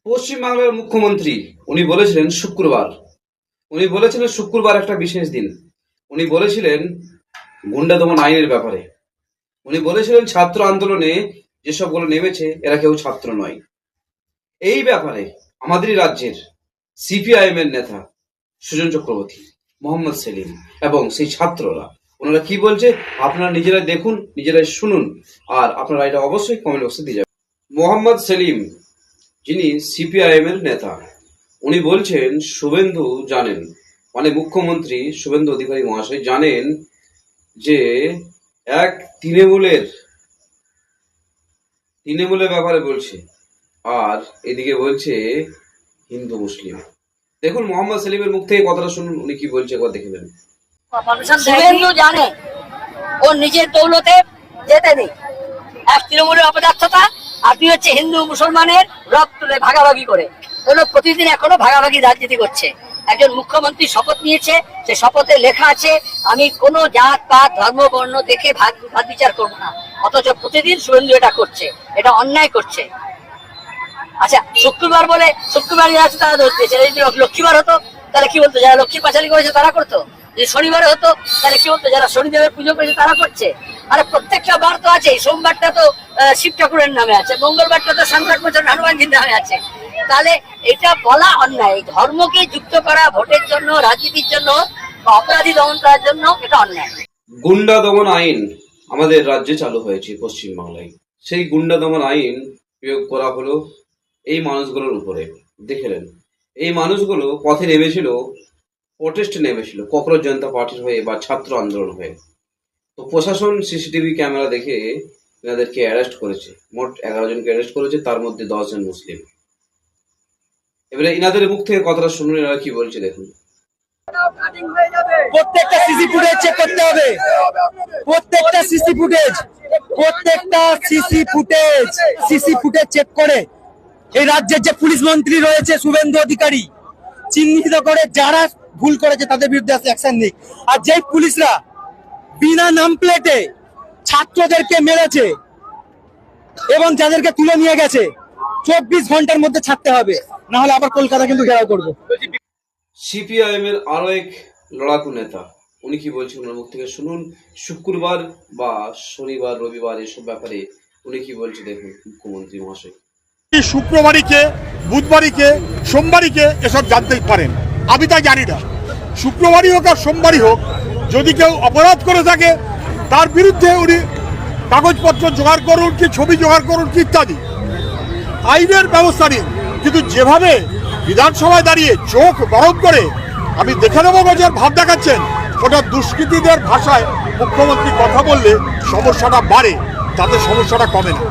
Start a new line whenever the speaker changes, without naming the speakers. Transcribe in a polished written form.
পশ্চিমবাংলার মুখ্যমন্ত্রী উনি বলেছিলেন শুক্রবার একটা বিশেষ দিন। উনি বলেছিলেন গুন্ডা দমন আইনের ব্যাপারে। উনি বলেছিলেন ছাত্র আন্দোলনে যেসবগুলো নেমেছে এরা কেউ ছাত্র নয়। এই ব্যাপারে আমাদেরই রাজ্যের সিপিআইএম এর নেতা সুজন চক্রবর্তী, মোহাম্মদ সেলিম এবং সেই ছাত্ররা ওনারা কি বলছে আপনারা নিজেরাই দেখুন, নিজেরাই শুনুন, আর আপনারা এটা অবশ্যই কমেন্ট বক্সে দিয়ে যাবেন। মোহাম্মদ সেলিম, যিনি সিপিআইএম এর নেতা, উনি বলছেন শুভেন্দু জানেন, মানে মুখ্যমন্ত্রী শুভেন্দু অধিকারী মহাশয় জানেন যে এক তৃণমূলের ব্যাপারে বলছে, আর এদিকে বলছে হিন্দু মুসলিম। দেখুন মোহাম্মদ সেলিমের মুখ থেকে কথাটা শুনুন, উনি কি বলছে একবার দেখে নেন।
শুভেন্দু জানে ও নিজের দৌলতে যেতে নেই। এক তৃণমূলের অপদার্থতা, আর তুই হচ্ছে হিন্দু মুসলমানের রব তুলে ভাগাভাগি করে প্রতিদিন এখনো ভাগাভাগি রাজনীতি করছে। একজন মুখ্যমন্ত্রী শপথ নিয়েছে, সে শপথে লেখা আছে আমি কোনো জাত পাত ধর্ম বর্ণ দেখে ভাগ বিচার করবো না, অথচ প্রতিদিন শুভেন্দু এটা করছে, এটা অন্যায় করছে। আচ্ছা, শুক্রবার বলে শুক্রবার যারা আছে তারা ধরতে, যদি লক্ষ্মীবার হতো তাহলে কি বলতো, যারা লক্ষ্মী পাঁচালী করেছে তারা করতো। যদি শনিবারে হতো তাহলে কি বলতো, যারা শনিদেবের পুজো করেছে তারা করছে। আরে প্রত্যেকটা বার তো আছে, সোমবারটা তো শিব ঠাকুরের নামে আছে, মঙ্গলবারটা তো সংকট মোচন হনুমানজির নামে আছে। তাহলে এটা বলা অন্যায়, ধর্মকে যুক্ত করা ভোটের জন্য, রাজনীতির জন্য, অপরাধী দমন করার জন্য, এটা অন্যায়।
গুন্ডা দমন আইন আমাদের রাজ্যে চালু হয়েছে পশ্চিমবাংলায়। সেই গুন্ডা দমন আইন প্রয়োগ করা হলো এই মানুষগুলোর উপরে। দেখলেন এই মানুষগুলো পথে নেমেছিল, প্রোটেস্টে নেমেছিল ককরোচ জনতা পার্টির হয়ে বা ছাত্র আন্দোলন হয়ে। তো প্রশাসন সিসিটিভি ক্যামেরা দেখে এনাদেরকে অ্যারেস্ট করেছে। মোট 11 জনকে অ্যারেস্ট করেছে, তার মধ্যে 10 জন মুসলিম। এবারে ইনাদের মুখ থেকে কথাটা শুনুন, এনারা কি বলছে দেখুন।
প্রত্যেকটা সিসি ফুটেজ চেক করতে হবে, প্রত্যেকটা সিসি ফুটেজ চেক করে এই রাজ্যের যে পুলিশ মন্ত্রী রয়েছে শুভেন্দু অধিকারী চিহ্নিত করে যারা ভুল করেছে তাদের বিরুদ্ধে অ্যাকশন নিক। আর যেই পুলিশরা বিনা নাম প্লেটে ছাত্রদেরকে মেরেছে এবং যাদেরকে তুলে নিয়ে গেছে 24 ঘন্টার মধ্যে ছাড়তে হবে, না হলে আবার কলকাতা কিন্তু ঘেরাও করবো।
সিপিআইএম এর আরো এক লড়াকু নেতা, উনি কি বলছেন ওনার মুখ থেকে শুনুন। শুক্রবার বা শনিবার রবিবার এসব ব্যাপারে উনি কি বলছে দেখুন মুখ্যমন্ত্রী মহাশয়।
শুক্রবারীকে, বুধবারীকে, সোমবারীকে এসব জানতেই পারেন, আমি তা জানি না। শুক্রবারই হোক আর সোমবারই হোক, যদি কেউ অপরাধ করে থাকে তার বিরুদ্ধে উনি কাগজপত্র জোগাড় করুন, কি ছবি জোগাড় করুন, কি ইত্যাদি আইনের ব্যবস্থা নিন। কিন্তু যেভাবে বিধানসভায় দাঁড়িয়ে চোখ বরফ করে আমি দেখে নেবো গজের ভাব দেখাচ্ছেন, ওটা দুষ্কৃতীদের ভাষায় মুখ্যমন্ত্রী কথা বললে সমস্যাটা বাড়ে, তাতে সমস্যাটা কমে না।